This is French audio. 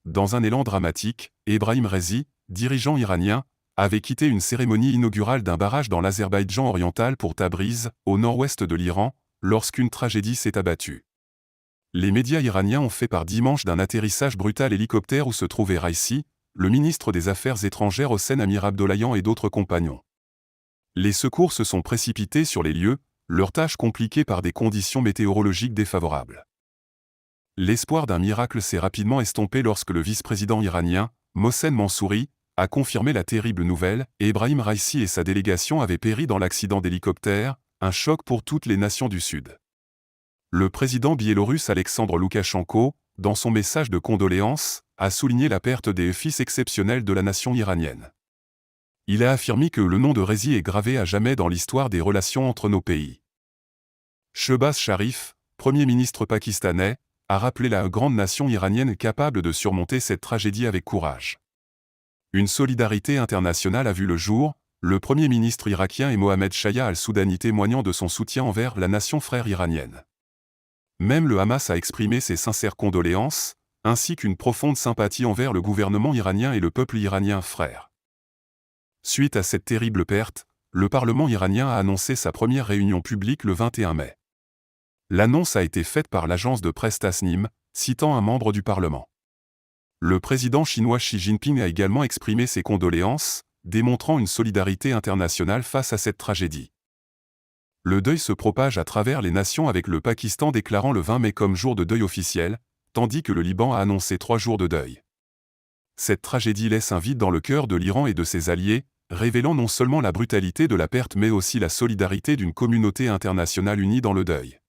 dans un élan dramatique, Ebrahim Raisi, dirigeant iranien, avait quitté une cérémonie inaugurale d'un barrage dans l'Azerbaïdjan oriental pour Tabriz, au nord-ouest de l'Iran, lorsqu'une tragédie s'est abattue. Les médias iraniens ont fait part dimanche d'un atterrissage brutal hélicoptère où se trouvait Raisi, le ministre des Affaires étrangères Hossein Amir Abdollahian et d'autres compagnons. Les secours se sont précipités sur les lieux, leur tâche compliquée par des conditions météorologiques défavorables. L'espoir d'un miracle s'est rapidement estompé lorsque le vice-président iranien, Mohsen Mansouri, a confirmé la terrible nouvelle, et Ebrahim Raisi et sa délégation avaient péri dans l'accident d'hélicoptère, un choc pour toutes les nations du Sud. Le président biélorusse Alexandre Loukachenko, dans son message de condoléances, a souligné la perte des fils exceptionnels de la nation iranienne. Il a affirmé que le nom de Raisi est gravé à jamais dans l'histoire des relations entre nos pays. Shehbaz Sharif, Premier ministre pakistanais, a rappelé la grande nation iranienne capable de surmonter cette tragédie avec courage. Une solidarité internationale a vu le jour, le Premier ministre irakien et Mohamed Shaya al-Soudani témoignant de son soutien envers la nation frère iranienne. Même le Hamas a exprimé ses sincères condoléances, ainsi qu'une profonde sympathie envers le gouvernement iranien et le peuple iranien frère. Suite à cette terrible perte, le Parlement iranien a annoncé sa première réunion publique le 21 mai. L'annonce a été faite par l'agence de presse Tasnim, citant un membre du Parlement. Le président chinois Xi Jinping a également exprimé ses condoléances, démontrant une solidarité internationale face à cette tragédie. Le deuil se propage à travers les nations avec le Pakistan déclarant le 20 mai comme jour de deuil officiel, tandis que le Liban a annoncé 3 jours de deuil. Cette tragédie laisse un vide dans le cœur de l'Iran et de ses alliés, révélant non seulement la brutalité de la perte mais aussi la solidarité d'une communauté internationale unie dans le deuil.